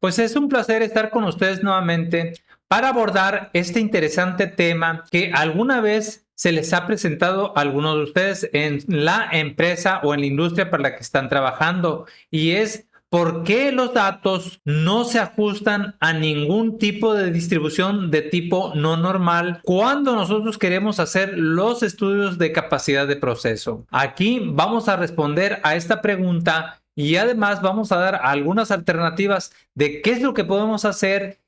Pues es un placer estar con ustedes nuevamente para abordar este interesante tema que alguna vez se les ha presentado a algunos de ustedes en la empresa o en la industria para la que están trabajando, y es por qué los datos no se ajustan a ningún tipo de distribución de tipo no normal cuando nosotros queremos hacer los estudios de capacidad de proceso. Aquí vamos a responder a esta pregunta y además vamos a dar algunas alternativas de qué es lo que podemos hacer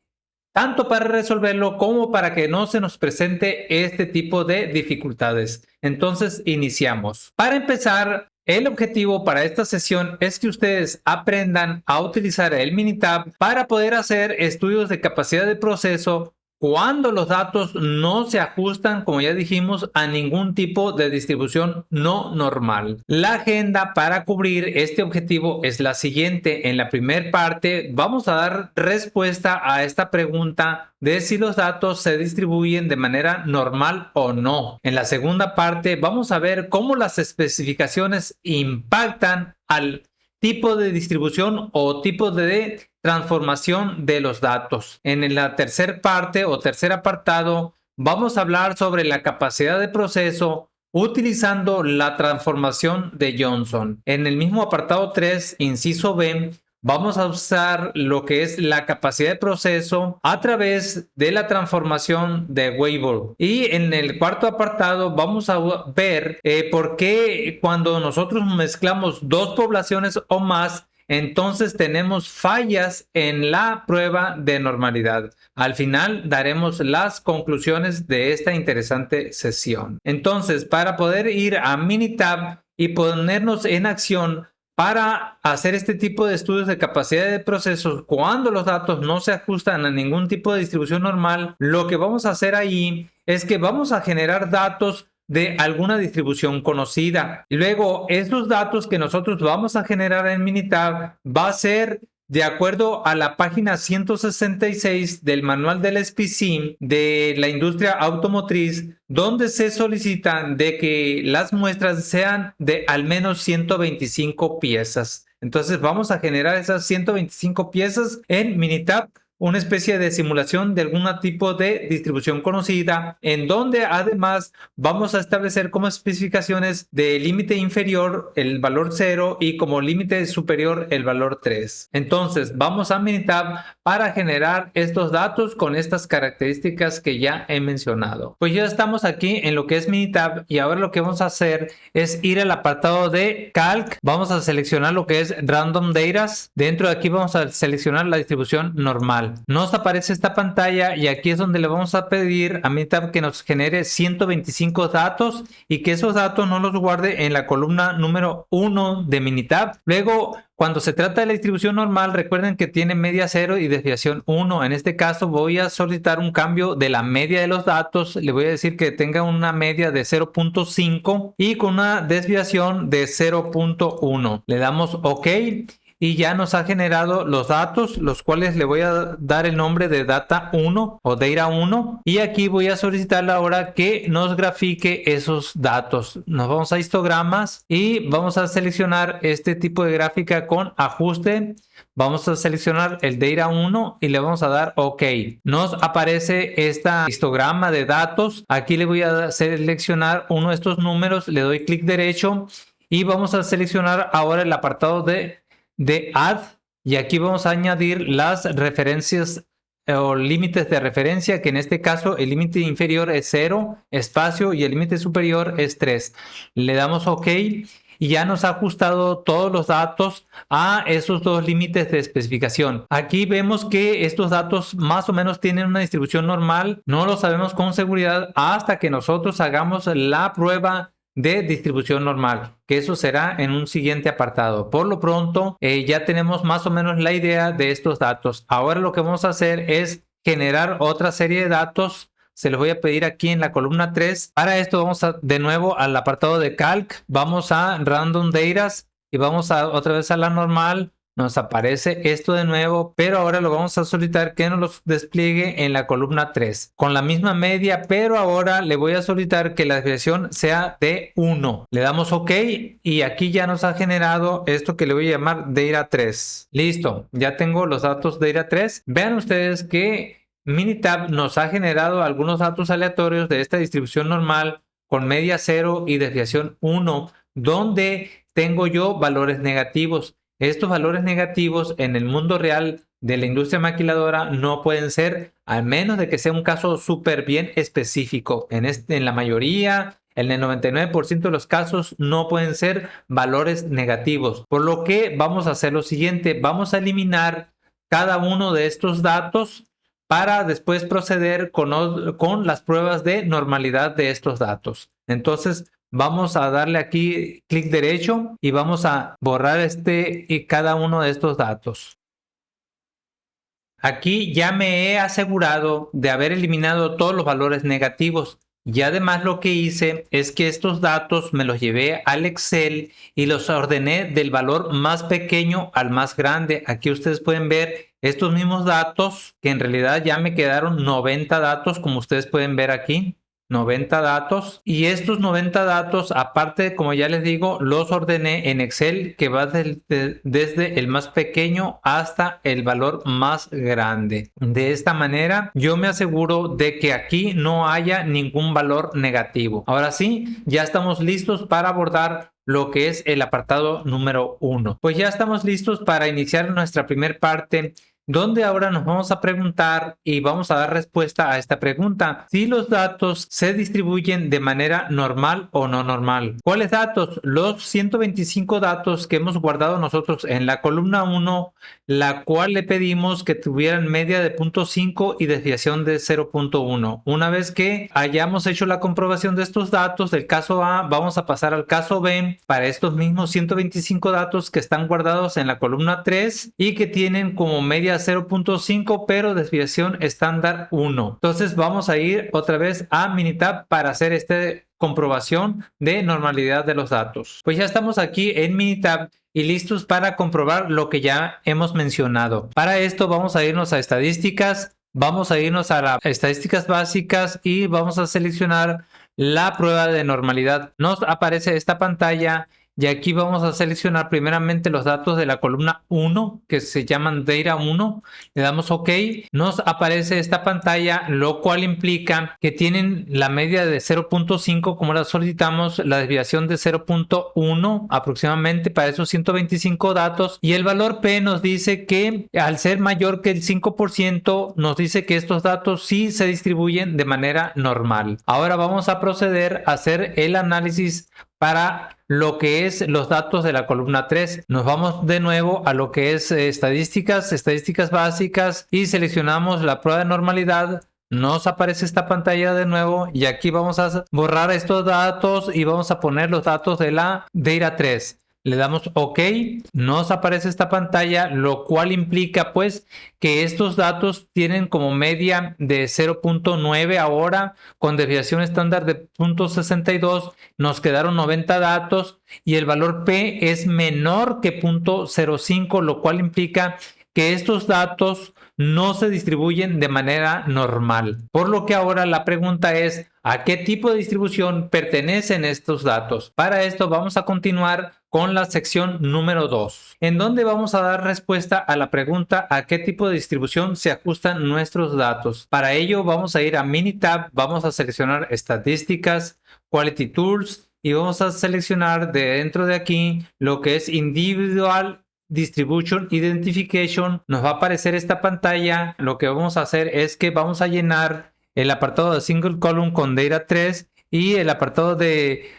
tanto para resolverlo como para que no se nos presente este tipo de dificultades. Entonces, iniciamos. Para empezar, el objetivo para esta sesión es que ustedes aprendan a utilizar el Minitab para poder hacer estudios de capacidad de proceso cuando los datos no se ajustan, como ya dijimos, a ningún tipo de distribución no normal. La agenda para cubrir este objetivo es la siguiente. En la primera parte vamos a dar respuesta a esta pregunta de si los datos se distribuyen de manera normal o no. En la segunda parte vamos a ver cómo las especificaciones impactan al tipo de distribución o tipo de transformación de los datos. En la tercera parte o tercer apartado vamos a hablar sobre la capacidad de proceso utilizando la transformación de Johnson. En el mismo apartado 3, inciso B, vamos a usar lo que es la capacidad de proceso a través de la transformación de Weibull. Y en el cuarto apartado vamos a ver por qué cuando nosotros mezclamos dos poblaciones o más, entonces tenemos fallas en la prueba de normalidad. Al final daremos las conclusiones de esta interesante sesión. Entonces, para poder ir a Minitab y ponernos en acción para hacer este tipo de estudios de capacidad de procesos cuando los datos no se ajustan a ningún tipo de distribución normal, lo que vamos a hacer ahí es que vamos a generar datos de alguna distribución conocida. Y luego, esos datos que nosotros vamos a generar en Minitab va a ser de acuerdo a la página 166 del manual del SPC de la industria automotriz, donde se solicitan de que las muestras sean de al menos 125 piezas. Entonces vamos a generar esas 125 piezas en Minitab, una especie de simulación de algún tipo de distribución conocida, en donde además vamos a establecer como especificaciones de límite inferior el valor 0 y como límite superior el valor 3. Entonces vamos a Minitab para generar estos datos con estas características que ya he mencionado. Pues ya estamos aquí en lo que es Minitab y ahora lo que vamos a hacer es ir al apartado de Calc. Vamos a seleccionar lo que es Random Data. Dentro de aquí vamos a seleccionar la distribución normal. Nos aparece esta pantalla y aquí es donde le vamos a pedir a Minitab que nos genere 125 datos y que esos datos no los guarde en la columna número 1 de Minitab. Luego, cuando se trata de la distribución normal, recuerden que tiene media 0 y desviación 1. En este caso voy a solicitar un cambio de la media de los datos. Le voy a decir que tenga una media de 0.5 y con una desviación de 0.1. Le damos OK. Y ya nos ha generado los datos, los cuales le voy a dar el nombre de Data 1 o Data 1. Y aquí voy a solicitarle ahora que nos grafique esos datos. Nos vamos a histogramas y vamos a seleccionar este tipo de gráfica con ajuste. Vamos a seleccionar el Data 1 y le vamos a dar OK. Nos aparece esta histograma de datos. Aquí le voy a seleccionar uno de estos números, le doy clic derecho y vamos a seleccionar ahora el apartado de Add, y aquí vamos a añadir las referencias o límites de referencia, que en este caso el límite inferior es 0, espacio, y el límite superior es 3. Le damos OK y ya nos ha ajustado todos los datos a esos dos límites de especificación. Aquí vemos que estos datos más o menos tienen una distribución normal. No lo sabemos con seguridad hasta que nosotros hagamos la prueba de distribución normal, que eso será en un siguiente apartado. Por lo pronto ya tenemos más o menos la idea de estos datos. Ahora lo que vamos a hacer es generar otra serie de datos. Se los voy a pedir aquí en la columna 3. Para esto vamos de nuevo al apartado de Calc. Vamos a Random Data y vamos otra vez a la normal. nos aparece esto de nuevo, pero ahora lo vamos a solicitar que nos lo despliegue en la columna 3 con la misma media, pero ahora le voy a solicitar que la desviación sea de 1. Le damos OK y aquí ya nos ha generado esto que le voy a llamar Data 3. Listo, ya tengo los datos Data 3. Vean ustedes que Minitab nos ha generado algunos datos aleatorios de esta distribución normal con media 0 y desviación 1, donde tengo yo valores negativos. Estos valores negativos en el mundo real de la industria maquiladora no pueden ser, al menos de que sea un caso súper bien específico. En la mayoría, en el 99% de los casos, no pueden ser valores negativos. Por lo que vamos a hacer lo siguiente, vamos a eliminar cada uno de estos datos para después proceder con las pruebas de normalidad de estos datos. Entonces, vamos a darle aquí clic derecho y vamos a borrar y cada uno de estos datos. Aquí ya me he asegurado de haber eliminado todos los valores negativos. Y además lo que hice es que estos datos me los llevé al Excel y los ordené del valor más pequeño al más grande. Aquí ustedes pueden ver estos mismos datos, que en realidad ya me quedaron 90 datos, como ustedes pueden ver aquí. 90 datos, y estos 90 datos, aparte, como ya les digo, los ordené en Excel, que va desde el más pequeño hasta el valor más grande. De esta manera yo me aseguro de que aquí no haya ningún valor negativo. Ahora sí, ya estamos listos para abordar lo que es el apartado número 1. Pues ya estamos listos para iniciar nuestra primera parte, donde ahora nos vamos a preguntar y vamos a dar respuesta a esta pregunta: si los datos se distribuyen de manera normal o no normal. ¿Cuáles datos? Los 125 datos que hemos guardado nosotros en la columna 1, la cual le pedimos que tuvieran media de 0.5 y desviación de 0.1. Una vez que hayamos hecho la comprobación de estos datos del caso A, vamos a pasar al caso B para estos mismos 125 datos que están guardados en la columna 3 y que tienen como media 0.5 pero desviación estándar 1. Entonces vamos a ir otra vez a Minitab para hacer esta comprobación de normalidad de los datos. Pues ya estamos aquí en Minitab y listos para comprobar lo que ya hemos mencionado. Para esto vamos a irnos a estadísticas, vamos a irnos a las estadísticas básicas y vamos a seleccionar la prueba de normalidad. Nos aparece esta pantalla y aquí vamos a seleccionar primeramente los datos de la columna 1, que se llaman Data 1. Le damos OK. Nos aparece esta pantalla, lo cual implica que tienen la media de 0.5, como la solicitamos, la desviación de 0.1 aproximadamente para esos 125 datos. Y el valor P nos dice que al ser mayor que el 5%, nos dice que estos datos sí se distribuyen de manera normal. Ahora vamos a proceder a hacer el análisis para lo que es los datos de la columna 3. Nos vamos de nuevo a lo que es estadísticas básicas y seleccionamos la prueba de normalidad. Nos aparece esta pantalla de nuevo y aquí vamos a borrar estos datos y vamos a poner los datos de la Data 3. Le damos OK, nos aparece esta pantalla, lo cual implica pues que estos datos tienen como media de 0.9 ahora, con desviación estándar de 0.62, nos quedaron 90 datos y el valor P es menor que 0.05, lo cual implica que estos datos no se distribuyen de manera normal. Por lo que ahora la pregunta es: ¿a qué tipo de distribución pertenecen estos datos? Para esto vamos a continuar con la sección número 2, en donde vamos a dar respuesta a la pregunta: ¿a qué tipo de distribución se ajustan nuestros datos? Para ello vamos a ir a Minitab, vamos a seleccionar estadísticas, Quality Tools y vamos a seleccionar de dentro de aquí lo que es Individual Distribution Identification. Nos va a aparecer esta pantalla. Lo que vamos a hacer es que vamos a llenar el apartado de Single Column con Data 3 y el apartado de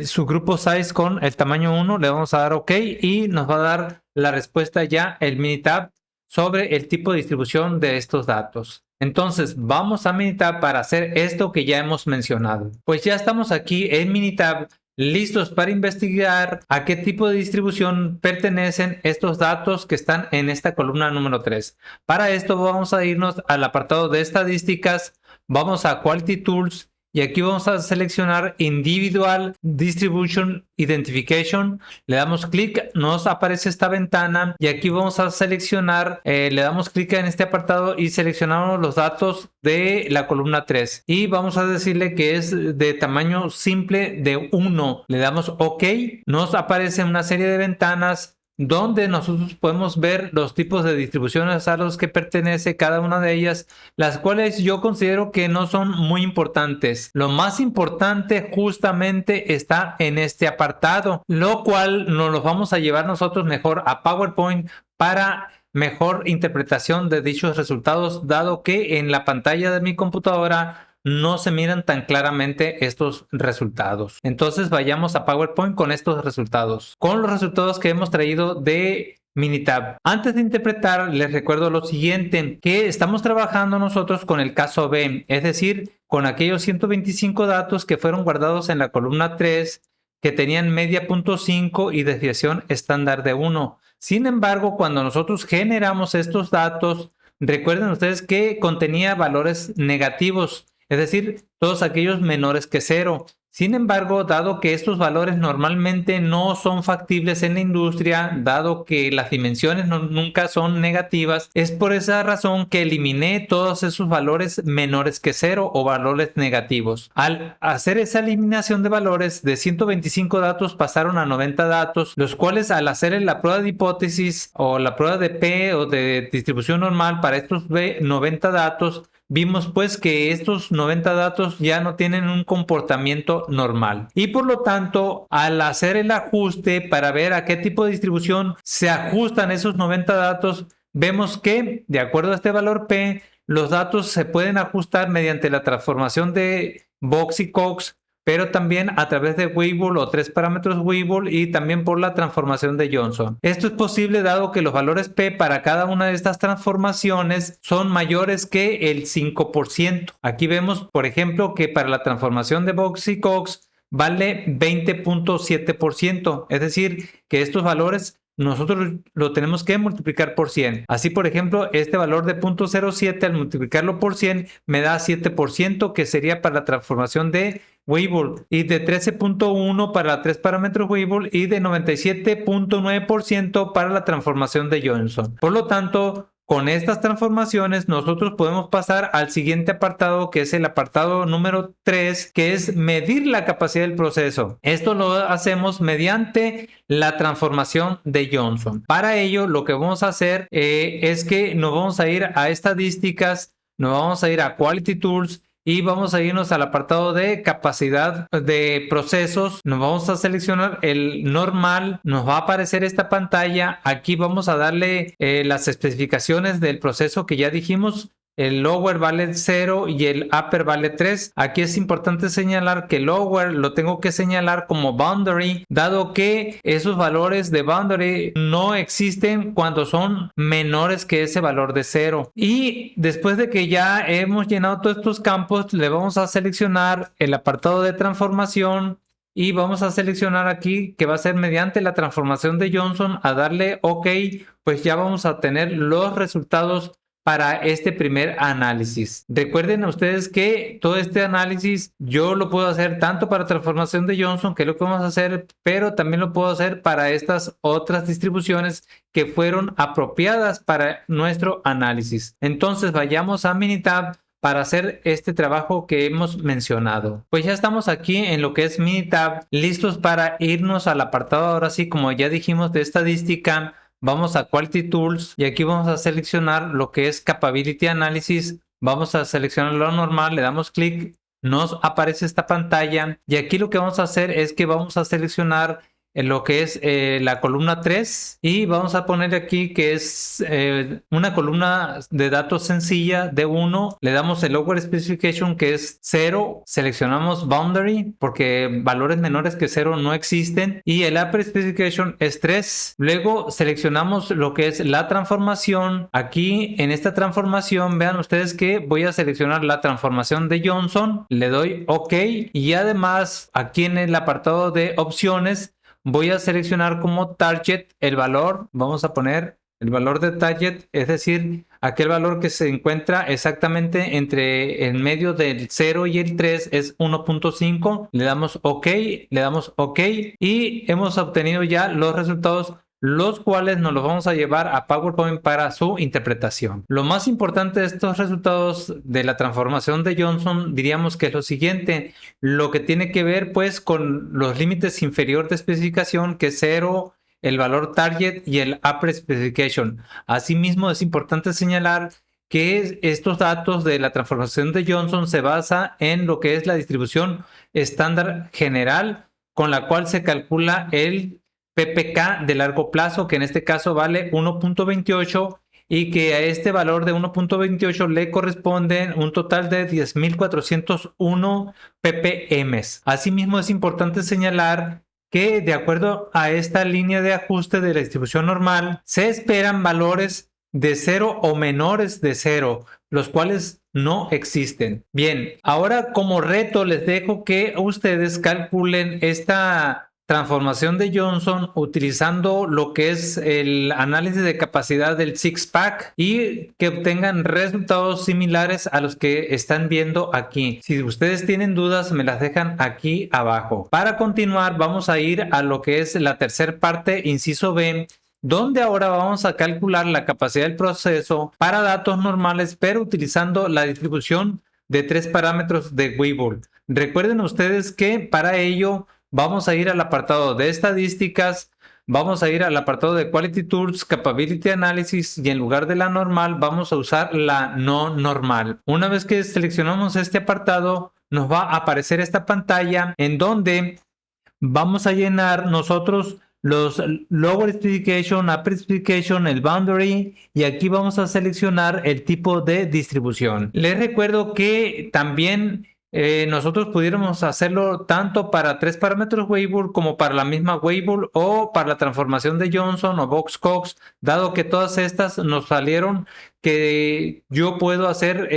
subgrupo Size con el tamaño 1. Le vamos a dar OK y nos va a dar la respuesta ya el Minitab sobre el tipo de distribución de estos datos. Entonces vamos a Minitab para hacer esto que ya hemos mencionado. Pues ya estamos aquí en Minitab, listos para investigar a qué tipo de distribución pertenecen estos datos que están en esta columna número 3. Para esto vamos a irnos al apartado de estadísticas, vamos a Quality Tools y aquí vamos a seleccionar Individual Distribution Identification, le damos clic, nos aparece esta ventana y aquí vamos a seleccionar, le damos clic en este apartado y seleccionamos los datos de la columna 3 y vamos a decirle que es de tamaño simple de 1, le damos OK, nos aparece una serie de ventanas donde nosotros podemos ver los tipos de distribuciones a los que pertenece cada una de ellas, las cuales yo considero que no son muy importantes. Lo más importante justamente está en este apartado, lo cual nos lo vamos a llevar nosotros mejor a PowerPoint para mejor interpretación de dichos resultados, dado que en la pantalla de mi computadora no se miran tan claramente estos resultados. Entonces vayamos a PowerPoint con estos resultados, con los resultados que hemos traído de Minitab. Antes de interpretar, les recuerdo lo siguiente, que estamos trabajando nosotros con el caso B, es decir, con aquellos 125 datos que fueron guardados en la columna 3, que tenían media 0.5 y desviación estándar de 1. Sin embargo, cuando nosotros generamos estos datos, recuerden ustedes que contenía valores negativos, es decir, todos aquellos menores que 0. Sin embargo, dado que estos valores normalmente no son factibles en la industria, dado que las dimensiones nunca son negativas, es por esa razón que eliminé todos esos valores menores que 0 o valores negativos. Al hacer esa eliminación de valores, de 125 datos pasaron a 90 datos, los cuales al hacer la prueba de hipótesis o la prueba de P o de distribución normal para estos 90 datos, vimos pues que estos 90 datos ya no tienen un comportamiento normal y por lo tanto al hacer el ajuste para ver a qué tipo de distribución se ajustan esos 90 datos, vemos que de acuerdo a este valor P, los datos se pueden ajustar mediante la transformación de Box-Cox, pero también a través de Weibull o 3 parámetros Weibull y también por la transformación de Johnson. Esto es posible dado que los valores P para cada una de estas transformaciones son mayores que el 5%. Aquí vemos, por ejemplo, que para la transformación de Box-Cox vale 20.7%, es decir, que estos valores nosotros lo tenemos que multiplicar por 100. Así, por ejemplo, este valor de 0.07 al multiplicarlo por 100 me da 7%, que sería para la transformación de Weibull, y de 13.1 para 3 parámetros Weibull y de 97.9% para la transformación de Johnson. Por lo tanto, con estas transformaciones nosotros podemos pasar al siguiente apartado, que es el apartado número 3, que es medir la capacidad del proceso. Esto lo hacemos mediante la transformación de Johnson. Para ello lo que vamos a hacer es que nos vamos a ir a estadísticas, nos vamos a ir a Quality Tools y vamos a irnos al apartado de capacidad de procesos. Nos vamos a seleccionar el normal, nos va a aparecer esta pantalla. Aquí vamos a darle las especificaciones del proceso que ya dijimos. El lower vale 0 y el upper vale 3. Aquí es importante señalar que el lower lo tengo que señalar como boundary, dado que esos valores de boundary no existen cuando son menores que ese valor de 0. Y después de que ya hemos llenado todos estos campos, le vamos a seleccionar el apartado de transformación y vamos a seleccionar aquí que va a ser mediante la transformación de Johnson, a darle OK, pues ya vamos a tener los resultados para este primer análisis. Recuerden ustedes que todo este análisis yo lo puedo hacer tanto para transformación de Johnson, que es lo que vamos a hacer, pero también lo puedo hacer para estas otras distribuciones que fueron apropiadas para nuestro análisis. Entonces vayamos a Minitab para hacer este trabajo que hemos mencionado. Pues ya estamos aquí en lo que es Minitab, listos para irnos al apartado ahora sí, como ya dijimos, de estadística. Vamos a Quality Tools y aquí vamos a seleccionar lo que es Capability Analysis. Vamos a seleccionar lo normal, le damos clic, nos aparece esta pantalla y aquí lo que vamos a hacer es que vamos a seleccionar lo que es la columna 3 y vamos a poner aquí que es una columna de datos sencilla de 1, le damos el lower specification que es 0, seleccionamos boundary porque valores menores que 0 no existen y el upper specification es 3, luego seleccionamos lo que es la transformación. Aquí en esta transformación vean ustedes que voy a seleccionar la transformación de Johnson, le doy OK y además aquí en el apartado de opciones voy a seleccionar como target el valor, vamos a poner El valor de target, es decir, aquel valor que se encuentra exactamente entre en medio del 0 y el 3 es 1.5. Le damos OK, y hemos obtenido ya los resultados, los cuales nos los vamos a llevar a PowerPoint para su interpretación. Lo más importante de estos resultados de la transformación de Johnson, diríamos que es lo siguiente: lo que tiene que ver pues con los límites inferior de especificación, que es 0, el valor target y el upper specification. Asimismo, es importante señalar que estos datos de la transformación de Johnson se basa en lo que es la distribución estándar general, con la cual se calcula el PPK de largo plazo, que en este caso vale 1.28, y que a este valor de 1.28 le corresponden un total de 10.401 ppm. Asimismo, es importante señalar que de acuerdo a esta línea de ajuste de la distribución normal, se esperan valores de 0 o menores de 0, los cuales no existen. Bien, ahora como reto les dejo que ustedes calculen esta transformación de Johnson utilizando lo que es el análisis de capacidad del six-pack y que obtengan resultados similares a los que están viendo aquí. Si ustedes tienen dudas, me las dejan aquí abajo. Para continuar, vamos a ir a lo que es la tercera parte, inciso B, donde ahora vamos a calcular la capacidad del proceso para datos normales, pero utilizando la distribución de 3 parámetros de Weibull. Recuerden ustedes que para ello vamos a ir al apartado de estadísticas, vamos a ir al apartado de Quality Tools, Capability Analysis, y en lugar de la normal vamos a usar la no normal. Una vez que seleccionamos este apartado, nos va a aparecer esta pantalla en donde vamos a llenar nosotros los lower specification, upper specification, el boundary, y aquí vamos a seleccionar el tipo de distribución. Les recuerdo que también nosotros pudiéramos hacerlo tanto para 3 parámetros Weibull como para la misma Weibull o para la transformación de Johnson o Box-Cox, dado que todas estas nos salieron que yo puedo hacer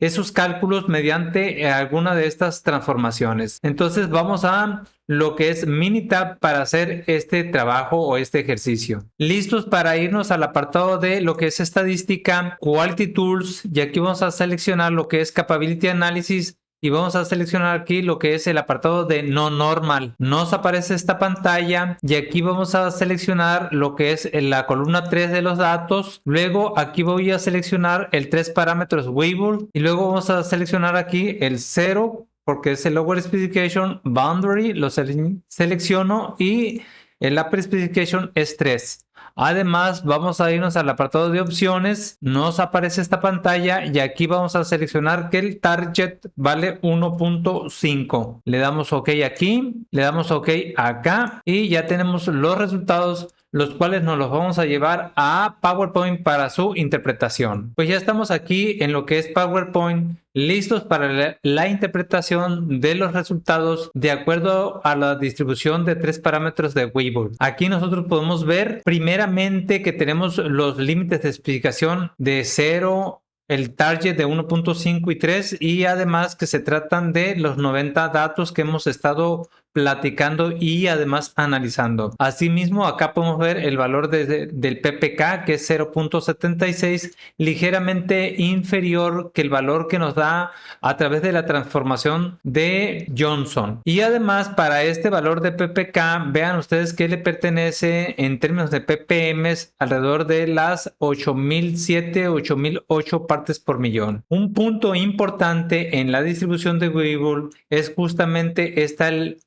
esos cálculos mediante alguna de estas transformaciones. Entonces vamos a lo que es Minitab para hacer este trabajo o este ejercicio. Listos para irnos al apartado de lo que es estadística, Quality Tools, y aquí vamos a seleccionar lo que es Capability Analysis y vamos a seleccionar aquí lo que es el apartado de no normal. Nos aparece esta pantalla y aquí vamos a seleccionar lo que es la columna 3 de los datos. Luego aquí voy a seleccionar el 3 parámetros Weibull y luego vamos a seleccionar aquí el 0 porque es el lower specification, boundary, lo selecciono, y el upper specification es 3. Además, vamos a irnos al apartado de opciones, nos aparece esta pantalla y aquí vamos a seleccionar que el target vale 1.5. Le damos OK aquí, le damos OK acá y ya tenemos los resultados, los cuales nos los vamos a llevar a PowerPoint para su interpretación. Pues ya estamos aquí en lo que es PowerPoint, listos para la interpretación de los resultados de acuerdo a la distribución de 3 parámetros de Weibull. Aquí nosotros podemos ver primeramente que tenemos los límites de especificación de 0, el target de 1.5 y 3, y además que se tratan de los 90 datos que hemos estado platicando y además analizando. Asimismo, acá podemos ver el valor del PPK, que es 0.76, ligeramente inferior que el valor que nos da a través de la transformación de Johnson. Y además, para este valor de PPK, vean ustedes que le pertenece en términos de ppm alrededor de las 8007, 8008 partes por millón. Un punto importante en la distribución de Weibull es justamente el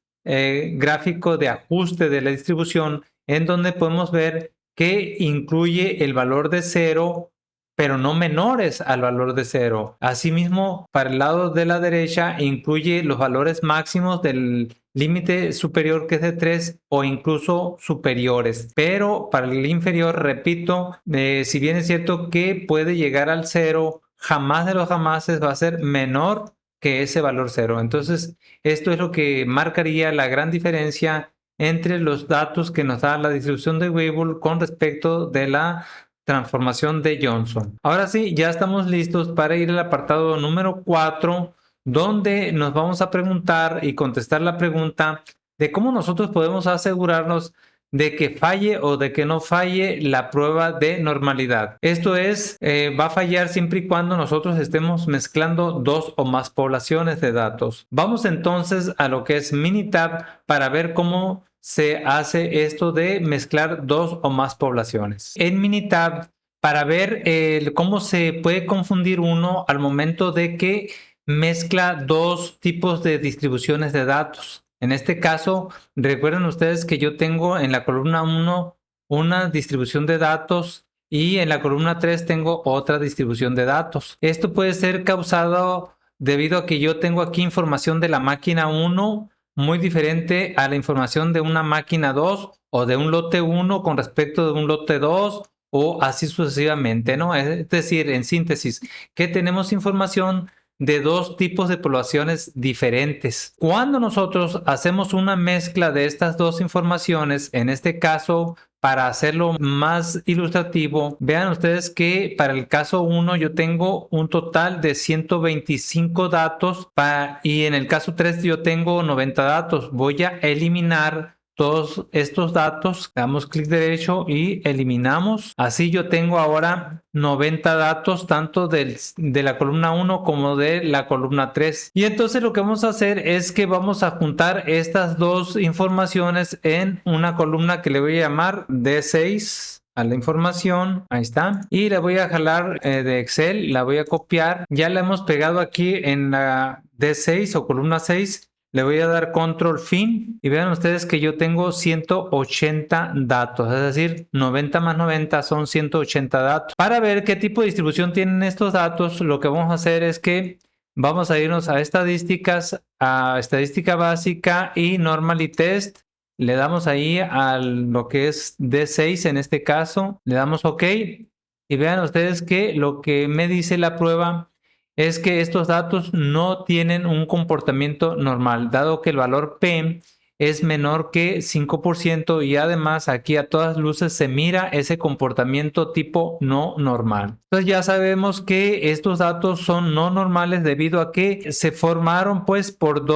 gráfico de ajuste de la distribución, en donde podemos ver que incluye el valor de 0, pero no menores al valor de 0. Asimismo, para el lado de la derecha incluye los valores máximos del límite superior, que es de 3, o incluso superiores. Pero para el inferior, repito, si bien es cierto que puede llegar al 0, jamás de los jamases va a ser menor que ese valor 0. Entonces, esto es lo que marcaría la gran diferencia entre los datos que nos da la distribución de Weibull con respecto de la transformación de Johnson. Ahora sí, ya estamos listos para ir al apartado número 4, donde nos vamos a preguntar y contestar la pregunta de cómo nosotros podemos asegurarnos de que falle o de que no falle la prueba de normalidad. Esto es, va a fallar siempre y cuando nosotros estemos mezclando dos o más poblaciones de datos. Vamos entonces a lo que es Minitab para ver cómo se hace esto de mezclar dos o más poblaciones. En Minitab, para ver cómo se puede confundir uno al momento de que mezcla dos tipos de distribuciones de datos. En este caso, recuerden ustedes que yo tengo en la columna 1 una distribución de datos y en la columna 3 tengo otra distribución de datos. Esto puede ser causado debido a que yo tengo aquí información de la máquina 1 muy diferente a la información de una máquina 2 o de un lote 1 con respecto de un lote 2 o así sucesivamente, ¿no? Es decir, en síntesis, que tenemos información de dos tipos de poblaciones diferentes. Cuando nosotros hacemos una mezcla de estas dos informaciones, en este caso, para hacerlo más ilustrativo, vean ustedes que para el caso 1 yo tengo un total de 125 datos y en el caso 3 yo tengo 90 datos. Voy a eliminar todos estos datos, damos clic derecho y eliminamos. Así yo tengo ahora 90 datos tanto de la columna 1 como de la columna 3. Y entonces lo que vamos a hacer es que vamos a juntar estas dos informaciones en una columna que le voy a llamar D6 a la información, ahí está, y la voy a jalar de Excel, la voy a copiar, ya la hemos pegado aquí en la D6 o columna 6. Le voy a dar control fin y vean ustedes que yo tengo 180 datos, es decir, 90 más 90 son 180 datos. Para ver qué tipo de distribución tienen estos datos, lo que vamos a hacer es que vamos a irnos a estadísticas, a estadística básica y normally test. Le damos ahí a lo que es D6 en este caso, le damos OK y vean ustedes que lo que me dice la prueba es que estos datos no tienen un comportamiento normal, dado que el valor P es menor que 5% y además aquí a todas luces se mira ese comportamiento tipo no normal. Entonces ya sabemos que estos datos son no normales debido a que se formaron pues por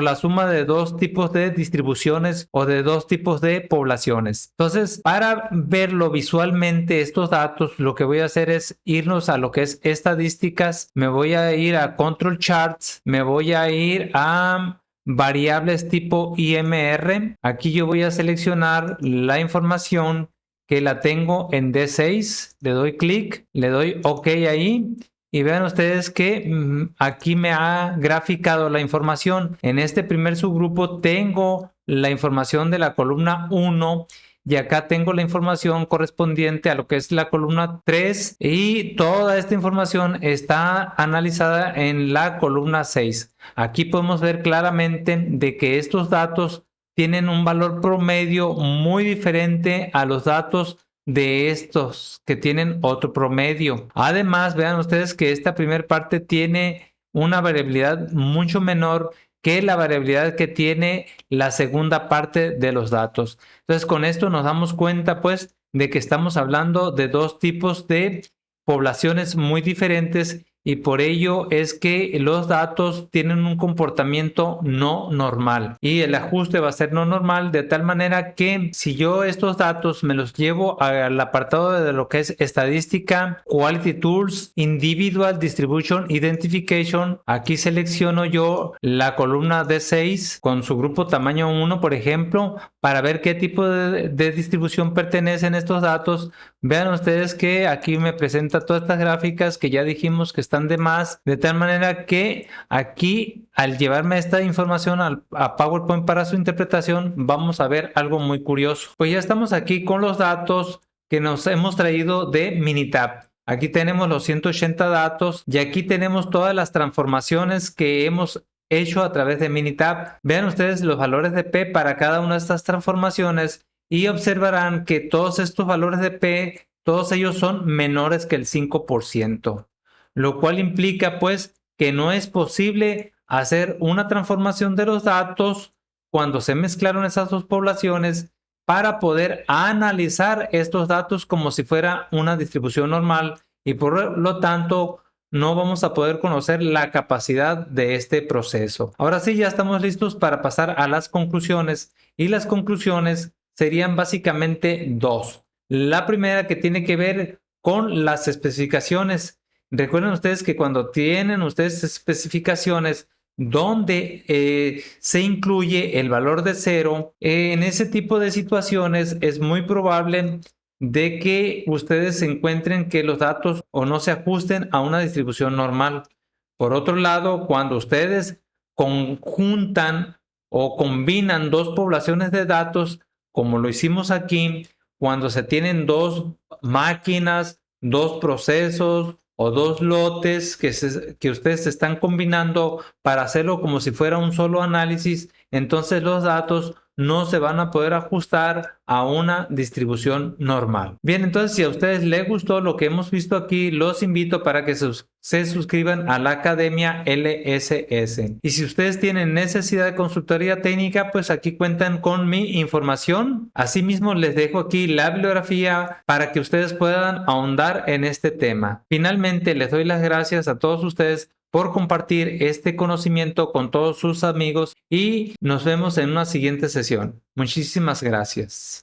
la suma de dos tipos de distribuciones o de dos tipos de poblaciones. Entonces, para verlo visualmente estos datos, lo que voy a hacer es irnos a lo que es estadísticas, me voy a ir a Control Charts, me voy a ir a variables tipo IMR. Aquí yo voy a seleccionar la información que la tengo en D6, le doy clic, le doy OK ahí. Y vean ustedes que aquí me ha graficado la información. En este primer subgrupo tengo la información de la columna 1 y acá tengo la información correspondiente a lo que es la columna 3 y toda esta información está analizada en la columna 6. Aquí podemos ver claramente de que estos datos tienen un valor promedio muy diferente a los datos de estos que tienen otro promedio. Además, vean ustedes que esta primera parte tiene una variabilidad mucho menor que la variabilidad que tiene la segunda parte de los datos. Entonces, con esto nos damos cuenta, pues, de que estamos hablando de dos tipos de poblaciones muy diferentes y por ello es que los datos tienen un comportamiento no normal y el ajuste va a ser no normal de tal manera que si yo estos datos me los llevo al apartado de lo que es estadística, Quality Tools, Individual Distribution Identification, aquí selecciono yo la columna D6 con su grupo tamaño 1, por ejemplo, para ver qué tipo de distribución pertenecen estos datos. Vean ustedes que aquí me presenta todas estas gráficas que ya dijimos que están de más, de tal manera que aquí al llevarme esta información a PowerPoint para su interpretación vamos a ver algo muy curioso. Pues ya estamos aquí con los datos que nos hemos traído de Minitab. Aquí tenemos los 180 datos y aquí tenemos todas las transformaciones que hemos hecho a través de Minitab. Vean ustedes los valores de P para cada una de estas transformaciones y observarán que todos estos valores de P, todos ellos son menores que el 5%, lo cual implica pues que no es posible hacer una transformación de los datos cuando se mezclaron esas dos poblaciones para poder analizar estos datos como si fuera una distribución normal y por lo tanto no vamos a poder conocer la capacidad de este proceso. Ahora sí, ya estamos listos para pasar a las conclusiones y las conclusiones serían básicamente dos. La primera, que tiene que ver con las especificaciones. Recuerden ustedes que cuando tienen ustedes especificaciones donde se incluye el valor de cero, en ese tipo de situaciones es muy probable de que ustedes encuentren que los datos o no se ajusten a una distribución normal. Por otro lado, cuando ustedes conjuntan o combinan dos poblaciones de datos, como lo hicimos aquí, cuando se tienen dos máquinas, dos procesos o dos lotes que ustedes están combinando para hacerlo como si fuera un solo análisis, entonces los datos no se van a poder ajustar a una distribución normal. Bien, entonces si a ustedes les gustó lo que hemos visto aquí, los invito para que se suscriban a la Academia LSS. Y si ustedes tienen necesidad de consultoría técnica, pues aquí cuentan con mi información. Asimismo, les dejo aquí la bibliografía para que ustedes puedan ahondar en este tema. Finalmente, les doy las gracias a todos ustedes por compartir este conocimiento con todos sus amigos y nos vemos en una siguiente sesión. Muchísimas gracias.